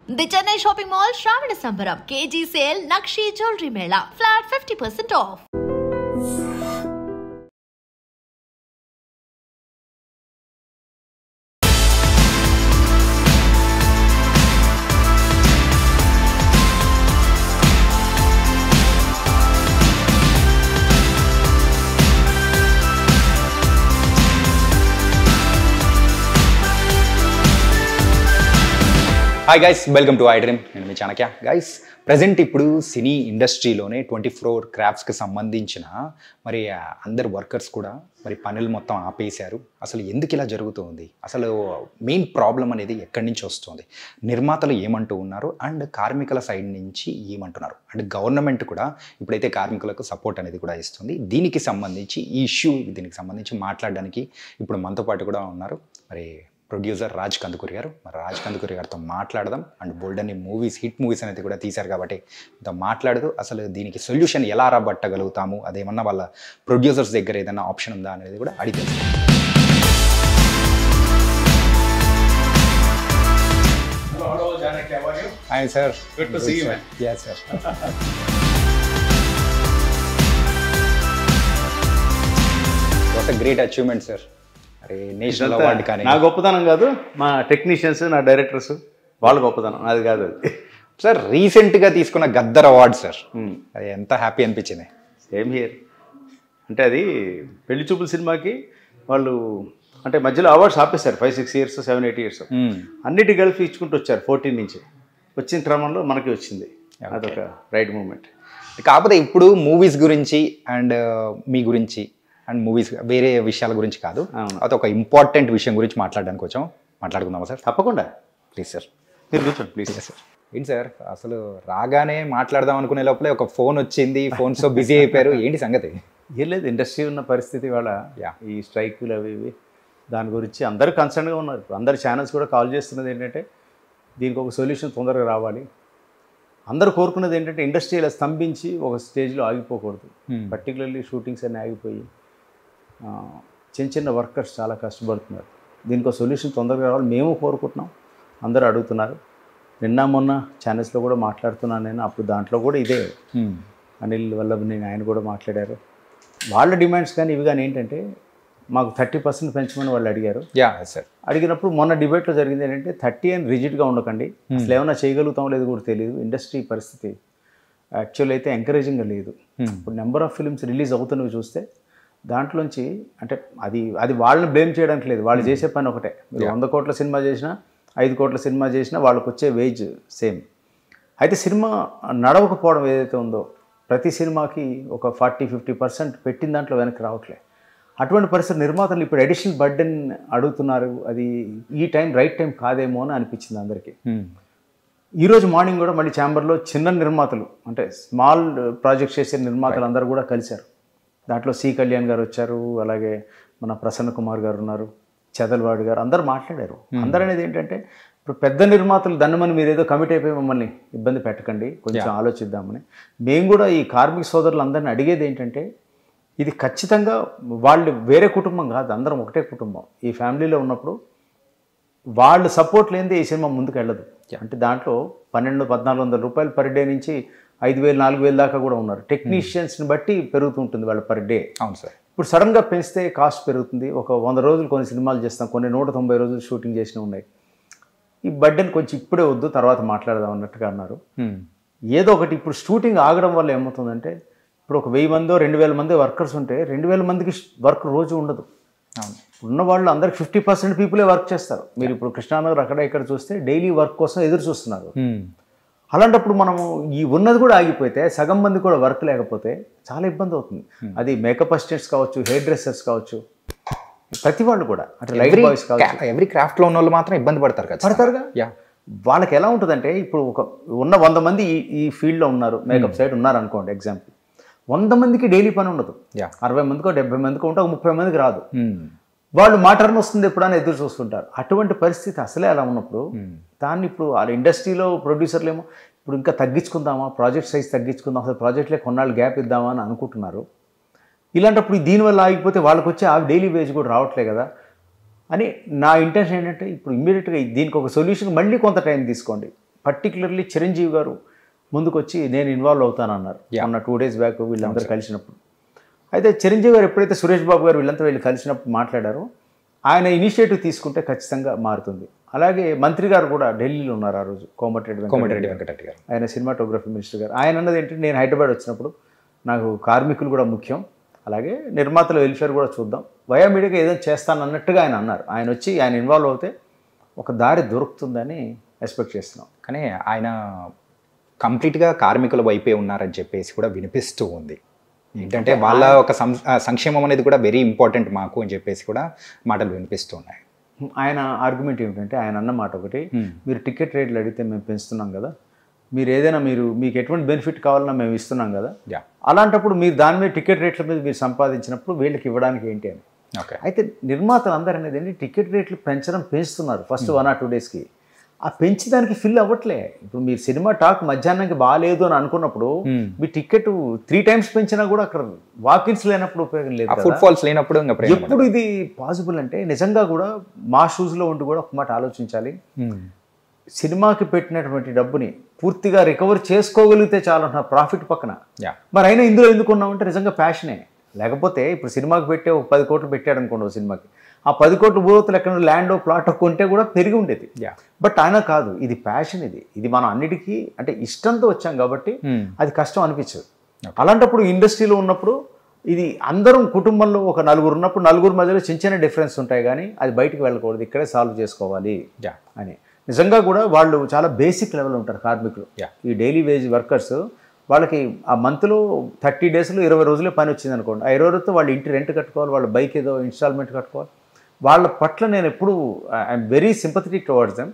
The Chennai Shopping Mall Shravana Sambaram KG Sale Nakshi Jewelry Mela Flat 50% off. Hi guys, welcome to I dream. నేను మీ Chanakya. Guys, present ఇప్పుడు సినీ ఇండస్ట్రీలోనే 24 క్రాఫ్ట్స్కి సంబంధించిన మరి అందరు workers కూడా మరి పనులు మొత్తం ఆపేశారు. అసలు ఎందుకు ఇలా జరుగుతుంది? అసలు మెయిన్ ప్రాబ్లం అనేది ఎక్కడి నుంచి వస్తుంది? నిర్మాతలు ఏమంటూ ఉన్నారు అండ్ కార్మికుల సైడ్ నుంచి ఏమంటున్నారు? అండ్ గవర్నమెంట్ కూడా ఇప్పుడైతే కార్మికులకు సపోర్ట్ అనేది కూడా ఇస్తుంది. దీనికి సంబంధించి ఈ దీనికి సంబంధించి మాట్లాడడానికి ఇప్పుడు మనతో పాటు కూడా ఉన్నారు మరి ప్రొడ్యూసర్ రాజ్ కందుకూరి గారు. మరి రాజ్ కందుకూరి గారితో మాట్లాడదాం. అండ్ బోల్డన్ని మూవీస్, హిట్ మూవీస్ అనేది కూడా తీశారు కాబట్టి మాట్లాడుతూ అసలు దీనికి సొల్యూషన్ ఎలా రాబట్టగలుగుతాము, అదేమన్నా వాళ్ళ ప్రొడ్యూసర్స్ దగ్గర ఏదైనా ఆప్షన్ ఉందా అనేది కూడా అడిగి తెలుసు. Hi sir. Good to see you, man. Yes, sir. What a great achievement, sir. అరే, నేషనల్ అవార్డు కానీ నా గొప్పతనం కాదు, మా టెక్నీషియన్స్, నా డైరెక్టర్స్, వాళ్ళ గొప్పతనం, అది కాదు. అది సార్ రీసెంట్గా తీసుకున్న గద్దర్ అవార్డు సార్, అది ఎంత హ్యాపీ అనిపించింది. Same here. అంటే అది పెళ్లి చూపుల సినిమాకి వాళ్ళు అంటే మధ్యలో అవార్డ్స్ ఆపేశారు 5-6 years, 7-8 years. అన్నిటి కలిపి ఇచ్చుకుంటూ వచ్చారు 14 నుంచి. వచ్చిన క్రమంలో మనకి వచ్చింది. అదొక రైట్ మూమెంట్. కాకపోతే ఇప్పుడు మూవీస్ గురించి అండ్ మీ గురించి అండ్ మూవీస్ వేరే విషయాల గురించి కాదు, అది ఒక ఇంపార్టెంట్ విషయం గురించి మాట్లాడడానికి వచ్చాం. మాట్లాడుకుందామా సార్? తప్పకుండా. ప్లీజ్ సార్, మీరు కూర్చోండి ప్లీజ్. సార్ ఏంటి సార్, అసలు రాగానే మాట్లాడదాం అనుకునే లోపలే ఒక ఫోన్ వచ్చింది, ఫోన్స్తో బిజీ అయిపోయారు, ఏంటి సంగతి? ఏం లేదు, ఇండస్ట్రీ ఉన్న పరిస్థితి వాళ్ళ ఈ స్ట్రైకులు అవి ఇవి దాని గురించి అందరూ కన్సర్న్గా ఉన్నారు. ఇప్పుడు అందరు ఛానల్స్ కూడా కాల్ చేస్తున్నది ఏంటంటే దీనికి ఒక సొల్యూషన్ తొందరగా రావాలి. అందరూ కోరుకున్నది ఏంటంటే ఇండస్ట్రీ ఇలా స్తంభించి ఒక స్టేజ్లో ఆగిపోకూడదు. పర్టికులర్లీ షూటింగ్స్ అన్నీ ఆగిపోయి చిన్న చిన్న వర్కర్స్ చాలా కష్టపడుతున్నారు. దీనికి ఒక సొల్యూషన్ తొందరగా రావాలి మేము కోరుకుంటున్నాం. అందరూ అడుగుతున్నారు. నిన్న మొన్న ఛానల్స్లో కూడా మాట్లాడుతున్నాను నేను. అప్పుడు దాంట్లో కూడా ఇదే అనిల్ వల్లభనేని ఆయన కూడా మాట్లాడారు. వాళ్ళ డిమాండ్స్ కానీ ఇవి కానీ ఏంటంటే మాకు 30% పెంచమని వాళ్ళు అడిగారు. సార్ అడిగినప్పుడు మొన్న డిబేట్లో జరిగింది ఏంటంటే 30 అని రిజిడ్గా ఉండకండి, అసలు ఏమైనా చేయగలుగుతాం లేదు కూడా తెలియదు. ఇండస్ట్రీ పరిస్థితి యాక్చువల్ అయితే ఎంకరేజింగ్గా లేదు. ఇప్పుడు నెంబర్ ఆఫ్ ఫిల్మ్స్ రిలీజ్ అవుతున్నవి చూస్తే దాంట్లోంచి అంటే అది వాళ్ళని బ్లేమ్ చేయడానికి లేదు. వాళ్ళు చేసే పని ఒకటే. మీరు 100 కోట్ల సినిమా చేసినా 5 కోట్ల సినిమా చేసినా వాళ్ళకు వచ్చే వేజ్ సేమ్. అయితే సినిమా నడవకపోవడం ఏదైతే ఉందో ప్రతి సినిమాకి ఒక 40-50% పెట్టిన దాంట్లో వెనక్కి రావట్లే. అటువంటి పరిస్థితి నిర్మాతలు ఇప్పుడు అడిషనల్ బర్డెన్ అడుగుతున్నారు. అది ఈ టైం రైట్ టైం కాదేమో అని అనిపించింది అందరికీ. ఈరోజు మార్నింగ్ కూడా మళ్ళీ ఛాంబర్లో చిన్న నిర్మాతలు అంటే స్మాల్ ప్రాజెక్ట్స్ చేసే నిర్మాతలు అందరూ కూడా కలిశారు. దాంట్లో సి కళ్యాణ్ గారు వచ్చారు, అలాగే మన ప్రసన్న కుమార్ గారు ఉన్నారు, చదల్వాడి గారు, అందరూ మాట్లాడారు. అందరూ అనేది ఏంటంటే ఇప్పుడు పెద్ద నిర్మాతలు దన్నమని మీరు ఏదో కమిట్ అయిపోయి మమ్మల్ని ఇబ్బంది పెట్టకండి, కొంచెం ఆలోచిద్దామని. మేము కూడా ఈ కార్మిక సోదరులు అందరినీ అడిగేది ఏంటంటే ఇది ఖచ్చితంగా వాళ్ళు వేరే కుటుంబం కాదు, అందరం ఒకటే కుటుంబం. ఈ ఫ్యామిలీలో ఉన్నప్పుడు వాళ్ళు సపోర్ట్ లేనిదే ఈ సినిమా ముందుకు వెళ్ళదు. అంటే దాంట్లో 1200-1400 రూపాయలు పర్ డే నుంచి 5000-4000 దాకా కూడా ఉన్నారు. టెక్నీషియన్స్ని బట్టి పెరుగుతుంటుంది వాళ్ళ పర్ డే. అవును సార్. ఇప్పుడు సడన్గా పెంచితే కాస్ట్ పెరుగుతుంది. ఒక 100 రోజులు కొన్ని సినిమాలు చేస్తాం, కొన్ని 190 రోజులు షూటింగ్ చేసినవి ఉన్నాయి. ఈ బడ్డెన్ కొంచెం ఇప్పుడే వద్దు, తర్వాత మాట్లాడదాం అన్నట్టుగా అన్నారు. ఏదో ఒకటి ఇప్పుడు షూటింగ్ ఆగడం వల్ల ఏమవుతుందంటే ఇప్పుడు ఒక 1000 మందో 2000 మంది వర్కర్స్ ఉంటే 2000 మందికి వర్క్ రోజు ఉండదు. ఉన్న వాళ్ళు అందరికి 50% పీపులే వర్క్ చేస్తారు. మీరు ఇప్పుడు కృష్ణానగర్ అక్కడ ఇక్కడ చూస్తే డైలీ వర్క్ కోసం ఎదురు చూస్తున్నారు. అలాంటప్పుడు మనము ఈ ఉన్నది కూడా ఆగిపోతే, సగం మంది కూడా వర్క్ లేకపోతే చాలా ఇబ్బంది అవుతుంది. అది మేకప్ అసిస్టెంట్స్ కావచ్చు, హెయిర్ డ్రెస్సర్స్ కావచ్చు, ప్రతి వాళ్ళు కూడా అంటే లైట్ బాయ్స్ కావచ్చు, ఎవ్రీ క్రాఫ్ట్లో ఉన్న వాళ్ళు మాత్రం ఇబ్బంది పడతారుగా. వాళ్ళకి ఎలా ఉంటుందంటే ఇప్పుడు ఒక ఉన్న 100 మంది ఈ ఫీల్డ్లో ఉన్నారు, మేకప్ సైడ్ ఉన్నారు అనుకోండి ఎగ్జాంపుల్. 100 మందికి డైలీ పని ఉండదు. 60 మందికో 70 మందికో ఉంటే 30 మందికి రాదు. వాళ్ళు మా టర్న్ వస్తుంది ఎప్పుడైనా ఎదురు చూస్తుంటారు. అటువంటి పరిస్థితి అసలే అలా ఉన్నప్పుడు దాన్ని ఇప్పుడు వాళ్ళ ఇండస్ట్రీలో ప్రొడ్యూసర్లు ఏమో ఇప్పుడు ఇంకా తగ్గించుకుందామా, ప్రాజెక్ట్ సైజ్ తగ్గించుకుందాం, అసలు ప్రాజెక్ట్లే కొన్నాళ్ళు గ్యాప్ ఇద్దామా అని అనుకుంటున్నారు. ఇలాంటప్పుడు దీనివల్ల ఆగిపోతే వాళ్ళకి వచ్చే ఆ డైలీ వేజ్ కూడా రావట్లే కదా అని నా ఇంటెన్షన్ ఏంటంటే ఇప్పుడు ఇమ్మీడియట్గా దీనికి ఒక సొల్యూషన్ మళ్ళీ కొంత టైం తీసుకోండి. పర్టికులర్లీ చిరంజీవి గారు ముందుకు వచ్చి నేను ఇన్వాల్వ్ అవుతానన్నారు మొన్న 2 days బ్యాక్ వీళ్ళందరూ కలిసినప్పుడు. అయితే చిరంజీవి గారు ఎప్పుడైతే సురేష్ బాబు గారు వీళ్ళంతా వీళ్ళు కలిసినప్పుడు మాట్లాడారో ఆయన ఇనిషియేటివ్ తీసుకుంటే ఖచ్చితంగా మారుతుంది. అలాగే మంత్రి గారు కూడా ఢిల్లీలో ఉన్నారు ఆ రోజు, కోమటిరెడ్డి వెంకటరెడ్డి గారు, ఆయన సినిమాటోగ్రఫీ మినిస్టర్ గారు. ఆయన అన్నది ఏంటంటే నేను హైదరాబాద్ వచ్చినప్పుడు నాకు కార్మికులు కూడా ముఖ్యం, అలాగే నిర్మాతల వెల్ఫేర్ కూడా చూద్దాం, వయా మీడియాగా ఏదైనా చేస్తానన్నట్టుగా ఆయన అన్నారు. ఆయన వచ్చి ఆయన ఇన్వాల్వ్ అవుతే ఒక దారి దొరుకుతుందని ఎక్స్పెక్ట్ చేస్తున్నాం. కానీ ఆయన కంప్లీట్గా కార్మికుల వైపే ఉన్నారని చెప్పేసి కూడా వినిపిస్తూ ఉంది. ఏంటంటే వాళ్ళ ఒక సంక్షేమం అనేది కూడా వెరీ ఇంపార్టెంట్ మాకు అని చెప్పేసి కూడా మాటలు వినిపిస్తూ ఉన్నాయి. ఆయన ఆర్గ్యుమెంట్ ఏమిటంటే ఆయన అన్న మాట ఒకటి, మీరు టికెట్ రేట్లు అడిగితే మేము పెంచుతున్నాం కదా, మీరు ఏదైనా మీకు ఎటువంటి బెనిఫిట్ కావాలన్నా మేము ఇస్తున్నాం కదా, అలాంటప్పుడు మీరు దాని మీద టికెట్ రేట్ల మీద మీరు సంపాదించినప్పుడు వీళ్ళకి ఇవ్వడానికి ఏంటి అని. అయితే నిర్మాతలు అందరూ అనేది ఏంటి, టికెట్ రేట్లు పెంచుతున్నారు ఫస్ట్ 1 or 2 daysకి. ఆ పెంచడానికి ఫిల్ అవ్వట్లే. ఇప్పుడు మీరు సినిమా టాక్ మధ్యాహ్నానికి బాగాలేదు అని అనుకున్నప్పుడు మీ టికెట్ 3 times పెంచినా కూడా అక్కడ వాకిన్స్ లేనప్పుడు ఉపయోగం లేదు, ఫుట్ ఫాల్స్ లేనప్పుడు. ఎప్పుడు ఇది పాసిబుల్ అంటే నిజంగా కూడా మా షూస్లో ఉండి కూడా ఒక మాట ఆలోచించాలి. సినిమాకి పెట్టినటువంటి డబ్బుని పూర్తిగా రికవర్ చేసుకోగలిగితే చాలు అంటున్నారు ప్రాఫిట్ పక్కన. మరి అయినా ఇందులో ఎందుకున్నామంటే నిజంగా ప్యాషనే. లేకపోతే ఇప్పుడు సినిమాకి పెట్టే ఒక 10 కోట్లు పెట్టాడు అనుకోండి సినిమాకి, ఆ 10 కోట్లు భూవతలు ఎక్కడ ల్యాండో ప్లాటో కొంటే కూడా పెరిగి ఉండేది. బట్ ఆయన కాదు, ఇది ప్యాషన్, ఇది మనం అన్నిటికీ అంటే ఇష్టంతో వచ్చాం కాబట్టి అది కష్టం అనిపించదు. అలాంటప్పుడు ఇండస్ట్రీలో ఉన్నప్పుడు ఇది అందరం కుటుంబంలో ఒక 4 ఉన్నప్పుడు 4 మధ్యలో చిన్న డిఫరెన్స్ ఉంటాయి, కానీ అది బయటికి వెళ్ళకూడదు, ఇక్కడే సాల్వ్ చేసుకోవాలి అని. నిజంగా కూడా వాళ్ళు చాలా బేసిక్ లెవెల్ ఉంటారు కార్మికులు. ఈ డైలీ వేజ్ వర్కర్స్ వాళ్ళకి ఆ మంత్లో 30 daysలో 20 రోజులే పని వచ్చింది అనుకోండి, ఆ 20 రోజులతో వాళ్ళు ఇంటి రెంట్ కట్టుకోవాలి, వాళ్ళ బైక్ ఏదో ఇన్స్టాల్మెంట్ కట్టుకోవాలి. వాళ్ళ పట్ల నేను ఎప్పుడు I'm very sympathetic towards them.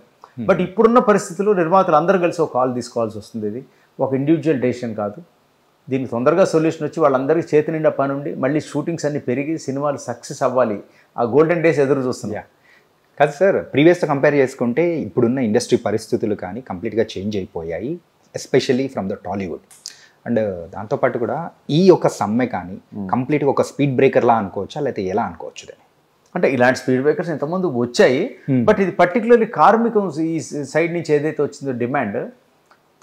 But ఇప్పుడున్న పరిస్థితుల్లో నిర్మాతలు అందరూ కలిసి ఒక కాల్ తీసుకోవాల్సి వస్తుంది. ఇది ఒక ఇండివిజువల్ డెసిషన్ కాదు. దీనికి తొందరగా సొల్యూషన్ వచ్చి వాళ్ళందరికీ చేతి నిండా పని ఉండి మళ్ళీ షూటింగ్స్ అన్నీ పెరిగి సినిమాలు సక్సెస్ అవ్వాలి. ఆ గోల్డెన్ డేస్ ఎదురు చూస్తుంది. కాదు సార్, ప్రీవియస్తో కంపేర్ చేసుకుంటే ఇప్పుడున్న ఇండస్ట్రీ పరిస్థితులు కానీ కంప్లీట్గా చేంజ్ అయిపోయాయి, especially from the Tollywood. And దాంతోపాటు కూడా ఈ యొక్క సమ్మె కానీ కంప్లీట్గా ఒక స్పీడ్ బ్రేకర్లా అనుకోవచ్చా, లేకపోతే ఎలా అనుకోవచ్చు దాన్ని? అంటే ఇలాంటి స్పీడ్ బ్రేకర్స్ ఇంతకుముందు వచ్చాయి, బట్ ఇది పర్టికులర్లీ కార్మికం ఈ సైడ్ నుంచి ఏదైతే వచ్చిందో డిమాండ్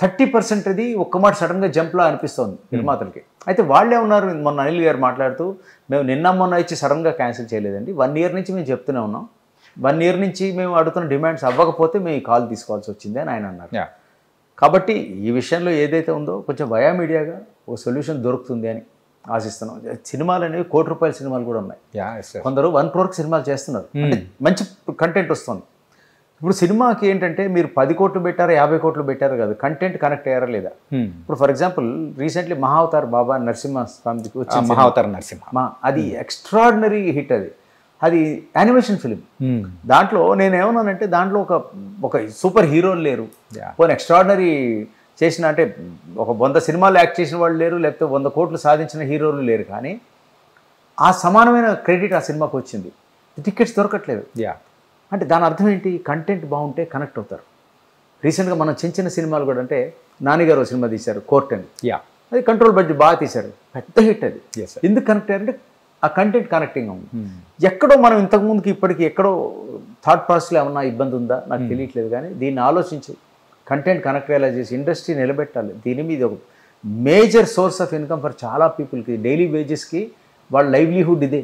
30% అది ఒక్క మాట సడన్గా జంప్లా అనిపిస్తుంది నిర్మాతలకి. అయితే వాళ్ళే ఉన్నారు, మొన్న అనిల్ గారు మాట్లాడుతూ మేము మొన్న ఇచ్చి సడన్గా క్యాన్సిల్ చేయలేదండి, 1 year నుంచి మేము చెప్తూనే ఉన్నాం, 1 year నుంచి మేము అడుగుతున్న డిమాండ్స్ అవ్వకపోతే మేము ఈ కాల్ తీసుకోవాల్సి వచ్చింది అని ఆయన అన్నారు. కాబట్టి ఈ విషయంలో ఏదైతే ఉందో కొంచెం వయా మీడియాగా ఒక సొల్యూషన్ దొరుకుతుంది అని ఆశిస్తున్నాం. సినిమాలు అనేవి ₹1 కోటి సినిమాలు కూడా ఉన్నాయి. కొందరు 1 crore సినిమాలు చేస్తున్నారు, అంటే మంచి కంటెంట్ వస్తుంది. ఇప్పుడు సినిమాకి ఏంటంటే మీరు 10 కోట్లు పెట్టారా 50 కోట్లు పెట్టారు కాదు, కంటెంట్ కనెక్ట్ అయ్యారా లేదా. ఇప్పుడు ఫర్ ఎగ్జాంపుల్ రీసెంట్లీ మహావతార్ బాబా నరసింహస్వామికి వచ్చి మహావతార్ నరసింహ, అది ఎక్స్ట్రాడినరీ హిట్. అది యానిమేషన్ ఫిలిం. దాంట్లో నేను ఏమన్నానంటే దాంట్లో ఒక సూపర్ హీరోలు లేరు, పోనీ ఎక్స్ట్రాడినరీ చేసిన అంటే ఒక 100 సినిమాలు యాక్ట్ చేసిన వాళ్ళు లేరు, లేకపోతే 100 కోట్లు సాధించిన హీరోలు లేరు, కానీ ఆ సమానమైన క్రెడిట్ ఆ సినిమాకి వచ్చింది. టికెట్స్ దొరకట్లేదు. అంటే దాని అర్థం ఏంటి, కంటెంట్ బాగుంటే కనెక్ట్ అవుతారు. రీసెంట్గా మనం చిన్న సినిమాలు కూడా అంటే నానిగారు సినిమా తీశారు కోర్ట్ అని, అది కంట్రోల్ బడ్జెట్ బాగా తీశారు, పెద్ద హిట్ అది. ఎందుకు కనెక్ట్ అయ్యారంటే ఆ కంటెంట్ కనెక్టింగ్ ఉంది. ఎక్కడో మనం ఇంతకుముందుకి ఇప్పటికి ఎక్కడో థాట్ ప్రాసెస్లో ఏమన్నా ఇబ్బంది ఉందా నాకు తెలియట్లేదు, కానీ దీన్ని ఆలోచించి కంటెంట్ కనెక్ట్ అయ్యేలా చేసి ఇండస్ట్రీ నిలబెట్టాలి. దీని మీద ఒక major source of income for చాలా పీపుల్కి, డైలీ వేజెస్కి వాళ్ళ లైవ్లీహుడ్ ఇదే.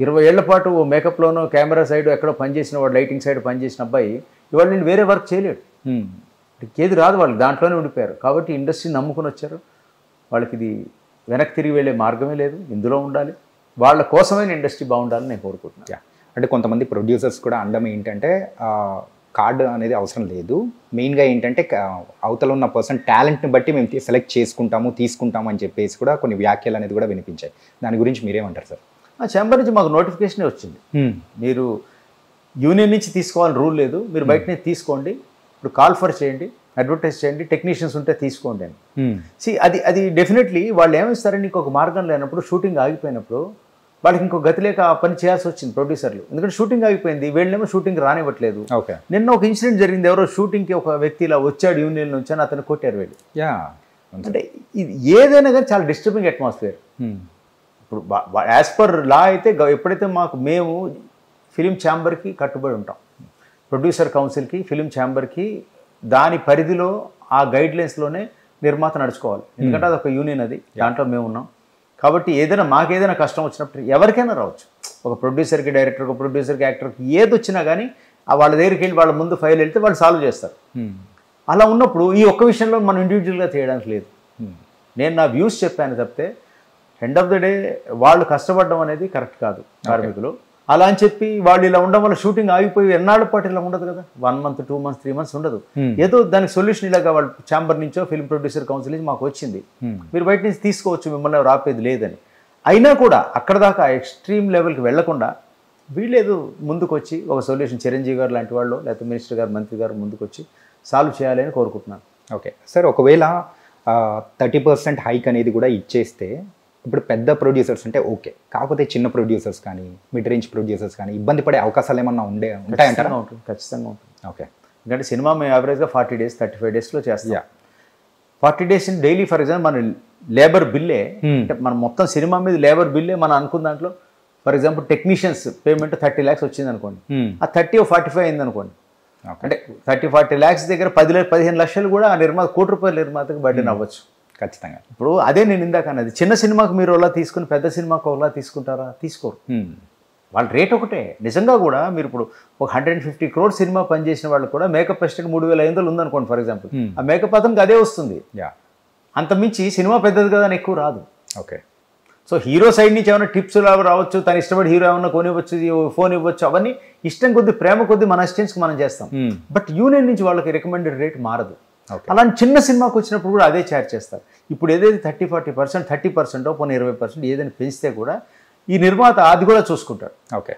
20 ఏళ్ల పాటు మేకప్లోనో కెమెరా సైడ్ ఎక్కడో పనిచేసిన వాడు, లైటింగ్ సైడ్ పనిచేసిన అబ్బాయి ఇవాళ నేను వేరే వర్క్ చేయలేడు, ఏది రాదు, వాళ్ళు దాంట్లోనే ఉండిపోయారు. కాబట్టి ఇండస్ట్రీ నమ్ముకుని వచ్చారు, వాళ్ళకి ఇది వెనక్కి తిరిగి వెళ్ళే మార్గమే లేదు, ఇందులో ఉండాలి, వాళ్ళ కోసమైన ఇండస్ట్రీ బాగుండాలని నేను కోరుకుంటున్నాను. అంటే కొంతమంది ప్రొడ్యూసర్స్ కూడా అందం ఏంటంటే కార్డు అనేది అవసరం లేదు, మెయిన్గా ఏంటంటే అవతల ఉన్న పర్సన్ టాలెంట్ని బట్టి మేము సెలెక్ట్ తీసుకుంటాము అని చెప్పేసి కూడా కొన్ని వ్యాఖ్యలు అనేది కూడా వినిపించాయి. దాని గురించి మీరేమంటారు సార్? ఆ ఛాంబర్ నుంచి మాకు నోటిఫికేషనే వచ్చింది, మీరు యూనియన్ నుంచి తీసుకోవాలని రూల్ లేదు, మీరు బయట నుంచి తీసుకోండి, ఇప్పుడు కాల్ ఫర్ చేయండి, అడ్వర్టైజ్ చేయండి, టెక్నీషియన్స్ ఉంటే తీసుకోండి అని. అది డెఫినెట్లీ వాళ్ళు ఏమిస్తారని ఇంకొక మార్గం లేనప్పుడు, షూటింగ్ ఆగిపోయినప్పుడు వాళ్ళకి ఇంకో గతి లేక ఆ పని చేయాల్సి వచ్చింది ప్రొడ్యూసర్లు, ఎందుకంటే షూటింగ్ ఆగిపోయింది, వీళ్ళేమో షూటింగ్ రానివ్వట్లేదు. నిన్న ఒక ఇన్సిడెంట్ జరిగింది, ఎవరో షూటింగ్కి ఒక వ్యక్తి ఇలా వచ్చాడు యూనియన్ నుంచి అని అతను కొట్టారు వీళ్ళు. అంటే ఇది ఏదైనా కానీ చాలా డిస్టర్బింగ్ అట్మాస్ఫియర్. ఇప్పుడు యాజ్ పర్ లా అయితే ఎప్పుడైతే మేము ఫిలిం ఛాంబర్కి కట్టుబడి ఉంటాం, ప్రొడ్యూసర్ కౌన్సిల్కి ఫిలిం ఛాంబర్కి దాని పరిధిలో ఆ గైడ్లైన్స్లోనే నిర్మాత నడుచుకోవాలి. ఎందుకంటే అది ఒక యూనియన్, అది దాంట్లో మేము ఉన్నాం. కాబట్టి మాకేదైనా కష్టం వచ్చినప్పుడు ఎవరికైనా రావచ్చు, ఒక ప్రొడ్యూసర్కి, డైరెక్టర్కి, ప్రొడ్యూసర్కి, యాక్టర్కి ఏది వచ్చినా కానీ వాళ్ళ దగ్గరికి వెళ్ళి వాళ్ళ ముందు ఫైల్ వెళ్తే వాళ్ళు సాల్వ్ చేస్తారు. అలా ఉన్నప్పుడు ఈ ఒక్క విషయంలో మనం ఇండివిజువల్గా చేయడానికి లేదు. నేను నా వ్యూస్ చెప్పాను తప్పితే ఎండ్ ఆఫ్ ద డే వాళ్ళు కష్టపడడం అనేది కరెక్ట్ కాదు కార్మికులు. అలా అని చెప్పి వాళ్ళు ఇలా ఉండడం వల్ల షూటింగ్ ఆగిపోయి ఎన్నాళ్ళ పాటు ఇలా ఉండదు కదా, 1 month 2 months 3 months ఉండదు. ఏదో దానికి సొల్యూషన్ ఇలాగా వాళ్ళు ఛాంబర్ నుంచో ఫిల్మ్ ప్రొడ్యూసర్ కౌన్సిల్ నుంచి మాకు వచ్చింది, మీరు బయట నుంచి తీసుకోవచ్చు, మిమ్మల్ని రాపేది లేదని. అయినా కూడా అక్కడ దాకా ఎక్స్ట్రీమ్ లెవెల్కి వెళ్లకుండా వీళ్ళేదో ముందుకు వచ్చి ఒక సొల్యూషన్, చిరంజీవి గారు లాంటి వాళ్ళు లేకపోతే మినిస్టర్ గారు, మంత్రి గారు ముందుకు వచ్చి సాల్వ్ చేయాలి అని కోరుకుంటున్నాను. ఓకే సార్, ఒకవేళ 30% హైక్ అనేది కూడా ఇచ్చేస్తే ఇప్పుడు పెద్ద ప్రొడ్యూసర్స్ అంటే ఓకే, కాకపోతే చిన్న ప్రొడ్యూసర్స్ కానీ మిడ్ రేంజ్ ప్రొడ్యూసర్స్ కానీ ఇబ్బంది పడే అవకాశాలు ఏమన్నా ఉంటాయంటారా? ఖచ్చితంగా ఉంటుంది. ఓకే, ఎందుకంటే సినిమా మేము యావరేజ్గా 40 days 35 daysలో చేస్తాం. 40 days డైలీ ఫర్ ఎగ్జాంపుల్ మన లేబర్ బిల్లే, అంటే మన మొత్తం సినిమా మీద లేబర్ బిల్లే మనం అనుకున్న దాంట్లో for example technicians payment 30 lakhs వచ్చింది అనుకోండి, ఆ 30-45 అయింది అనుకోండి, అంటే 30-40 lakhs దగ్గర 15 లక్షలు కూడా ఆ నిర్మాత, ₹1 కోటి నిర్మాతకు బడ్డెన్ అవ్వచ్చు. ఖచ్చితంగా. ఇప్పుడు అదే నేను ఇందాక అన్నది, చిన్న సినిమాకు మీరు ఒకలా తీసుకుని పెద్ద సినిమాకు ఒకలా తీసుకుంటారా? తీసుకోరు. వాళ్ళ రేట్ ఒకటే. నిజంగా కూడా మీరు ఇప్పుడు ఒక 150 crores సినిమా పనిచేసిన వాళ్ళు కూడా మేకప్ అసిస్టెంట్ 3,500 ఉందనుకోండి ఫర్ ఎగ్జాంపుల్, ఆ మేకప్ అతనికి అదే వస్తుంది. అంతమించి సినిమా పెద్దది కదా అని ఎక్కువ రాదు. ఓకే, సో హీరో సైడ్ నుంచి ఏమైనా టిప్స్ రావచ్చు, తను ఇష్టపడి హీరో ఏమైనా కొనివ్వచ్చు, ఫోన్ ఇవ్వచ్చు, అవన్నీ ఇష్టం కొద్ది, ప్రేమ కొద్ది మన అసిస్టెంట్స్కి మనం చేస్తాం. బట్ యూనియన్ నుంచి వాళ్ళకి రికమెండెడ్ రేట్ మారదు. అలాంటి చిన్న సినిమాకి వచ్చినప్పుడు కూడా అదే ఛార్జ్ చేస్తారు. ఇప్పుడు ఏదైతే 30-40%, 30% పోనీ 20% ఏదైనా పెంచితే కూడా ఈ నిర్మాత అది కూడా చూసుకుంటాడు. ఓకే,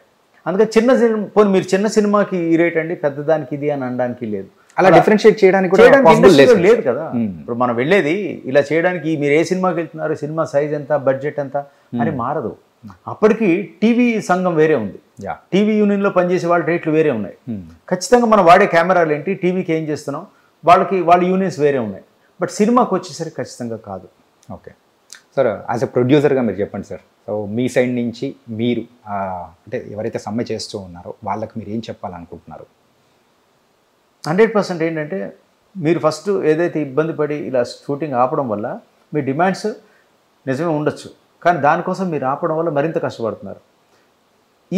అందుకని చిన్న సినిమా పోనీ మీరు చిన్న సినిమాకి ఈ రేట్ అండి, పెద్దదానికి ఇది అని అనడానికి లేదు. అలా డిఫరెన్షియేట్ చేయడానికి లేదు కదా. ఇప్పుడు మనం వెళ్ళేది ఇలా చేయడానికి, మీరు ఏ సినిమాకి వెళ్తున్నారు, సినిమా సైజ్ ఎంత, బడ్జెట్ ఎంత అని మారదు. అప్పటికి టీవీ సంఘం వేరే ఉంది, టీవీ యూనియన్లో పనిచేసే వాళ్ళ రేట్లు వేరే ఉన్నాయి. ఖచ్చితంగా మనం వాడే కెమెరాలు ఏంటి, టీవీకి ఏం చేస్తున్నాం, వాళ్ళ యూనియన్స్ వేరే ఉన్నాయి. బట్ సినిమాకి వచ్చేసరికి ఖచ్చితంగా కాదు. ఓకే సార్, యాజ్ ఎ ప్రొడ్యూసర్గా మీరు చెప్పండి సార్. సో మీ సైడ్ నుంచి మీరు అంటే ఎవరైతే సమ్మె చేస్తూ ఉన్నారో వాళ్ళకి మీరు ఏం చెప్పాలనుకుంటున్నారు? 100% ఏంటంటే మీరు ఫస్ట్ ఏదైతే ఇబ్బంది పడి ఇలా షూటింగ్ ఆపడం వల్ల మీ డిమాండ్స్ నిజమే ఉండొచ్చు, కానీ దానికోసం మీరు ఆపడం వల్ల మరింత కష్టపడుతున్నారు.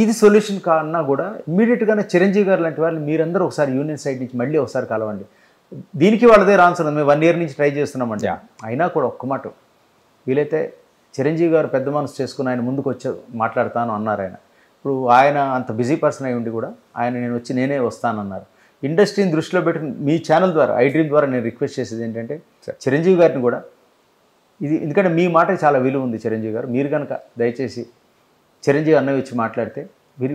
ఇది సొల్యూషన్ కన్నా కూడా ఇమ్మీడియట్గానే చిరంజీవి గారు లాంటి వాళ్ళు మీరందరూ ఒకసారి యూనియన్ సైడ్ నుంచి మళ్ళీ ఒకసారి కలవండి. దీనికి వాళ్ళదే ఆన్సర్ ఉంది, మేము 1 year నుంచి ట్రై చేస్తున్నామండి. అయినా కూడా ఒక్క మాట, వీలైతే చిరంజీవి గారు పెద్ద మనసు చేసుకుని ఆయన ముందుకు వచ్చి మాట్లాడతాను అన్నారు. ఆయన ఇప్పుడు ఆయన అంత బిజీ పర్సన్ అయి ఉండి కూడా ఆయన నేనే వస్తానన్నారు. ఇండస్ట్రీని దృష్టిలో పెట్టుకుని మీ ఛానల్ ద్వారా, ఐడ్రీమ్ ద్వారా నేను రిక్వెస్ట్ చేసేది ఏంటంటే చిరంజీవి గారిని కూడా ఇది, ఎందుకంటే మీ మాటకి చాలా విలువ ఉంది చిరంజీవి గారు, మీరు కనుక దయచేసి చిరంజీవి అన్నవి వచ్చి మాట్లాడితే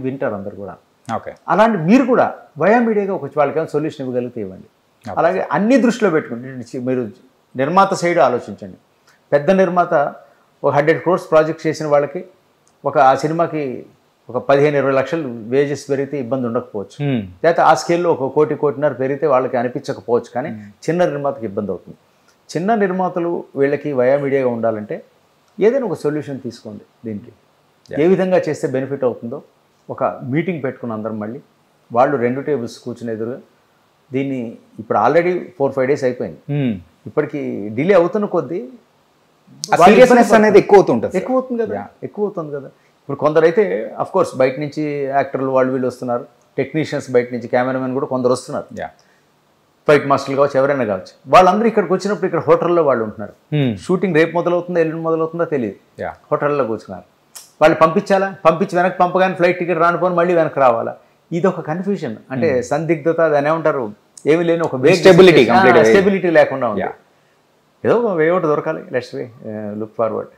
వింటారు అందరు కూడా. ఓకే, అలాంటి మీరు కూడా వయా మీడియాగా ఒక వాళ్ళకేమైనా సొల్యూషన్ ఇవ్వగలిగితే ఇవ్వండి. అలాగే అన్ని దృష్టిలో పెట్టుకుంటే మీరు నిర్మాత సైడ్ ఆలోచించండి. పెద్ద నిర్మాత ఒక 100 crores ప్రాజెక్ట్ చేసిన వాళ్ళకి ఆ సినిమాకి ఒక 15-20 లక్షలు వేజెస్ పెరిగితే ఇబ్బంది ఉండకపోవచ్చు, లేకపోతే ఆ స్కేల్లో ఒక 1 కోటిన్నర పెరిగితే వాళ్ళకి అనిపించకపోవచ్చు, కానీ చిన్న నిర్మాతకి ఇబ్బంది అవుతుంది. చిన్న నిర్మాతలు వీళ్ళకి వయా మీడియాగా ఉండాలంటే ఏదైనా ఒక సొల్యూషన్ తీసుకోండి. దీనికి ఏ విధంగా చేస్తే బెనిఫిట్ అవుతుందో ఒక మీటింగ్ పెట్టుకుని అందరం మళ్ళీ వాళ్ళు 2 tables కూర్చుని ఎదురుగా దీన్ని, ఇప్పుడు ఆల్రెడీ 4-5 days అయిపోయింది, ఇప్పటికి డిలే అవుతున్న కొద్దీ అనేది ఎక్కువ అవుతుంది కదా. ఇప్పుడు కొందరైతే అఫ్కోర్స్ బయట నుంచి యాక్టర్లు వీళ్ళు వస్తున్నారు, టెక్నీషియన్స్ బయట నుంచి, కెమెరామెన్ కూడా కొందరు వస్తున్నారు, ఫైట్ మాస్టర్లు కావచ్చు, ఎవరైనా కావచ్చు. వాళ్ళందరూ ఇక్కడికి వచ్చినప్పుడు ఇక్కడ హోటల్లో వాళ్ళు ఉంటున్నారు. షూటింగ్ రేపు మొదలవుతుందో ఎల్లుండి మొదలవుతుందో తెలియదు, హోటల్లో కూర్చున్నారు. వాళ్ళు పంపించి వెనక్కి పంపగానే ఫ్లైట్ టికెట్ రానిపోని మళ్ళీ వెనక్కి రావాలా, ఇది ఒక కన్ఫ్యూజన్. అంటే సందిగ్ధత, దాని ఏమంటారు, ఏమి లేని ఒక స్టెబిలిటీ లేకుండా ఉంది. ఏదో ఒక వే ఒకటి దొరకాలి. Let's look forward.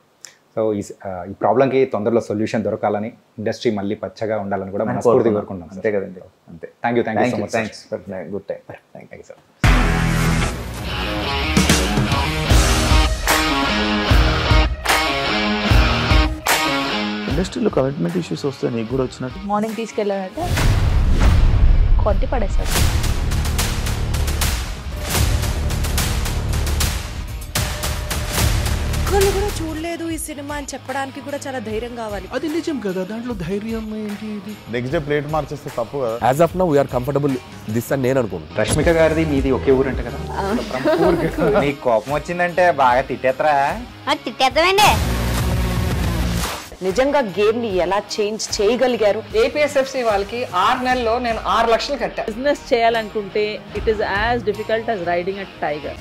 సో ఈ ప్రాబ్లంకి తొందరలో సొల్యూషన్ దొరకాలని, ఇండస్ట్రీ మళ్ళీ పచ్చగా ఉండాలని కూడా మనస్ఫూర్తిగా కోరుకుంటున్నాం. అంతే కదండి. అంతే. Thank you so much. Thanks for good time. Thank you sir. ఇండస్ట్రీలో కమిట్మెంట్ ఇష్యూస్ వస్తే నీకు కూడా వచ్చినట్టు? మార్నింగ్ తీసుకెళ్ళానంటే కొట్టి పడేసాడు. కళ్ళు కూడా చూడలేదు. చూడలేదు ఈ సినిమా అని చెప్పడానికి కూడా చాలా ధైర్యం కావాలి. అది నిజం కదా, దాంట్లో ధైర్యం ఏంటి? నెక్స్ట్ డే ప్లేట్ మార్చేస్తే తప్పు కదా. As of now we're comfortable this అని నేను అనుకుంటున్నాను. రష్మిక గారిది మీది ఒకే ఊరు అంట కదా? నీకు కోపం వచ్చిందంటే బాగా తిట్టేత్తరా? తిట్టేద్దామండి. నిజంగా గేమ్ ని ఎలా చేంజ్ చేయగలిగారు? ఏపీఎస్ఎఫ్సి వాళ్ళకి 6 నెలల్లో నేను 6 లక్షలు కట్టా. బిజినెస్ చేయాలనుకుంటే it is as difficult as riding a tiger.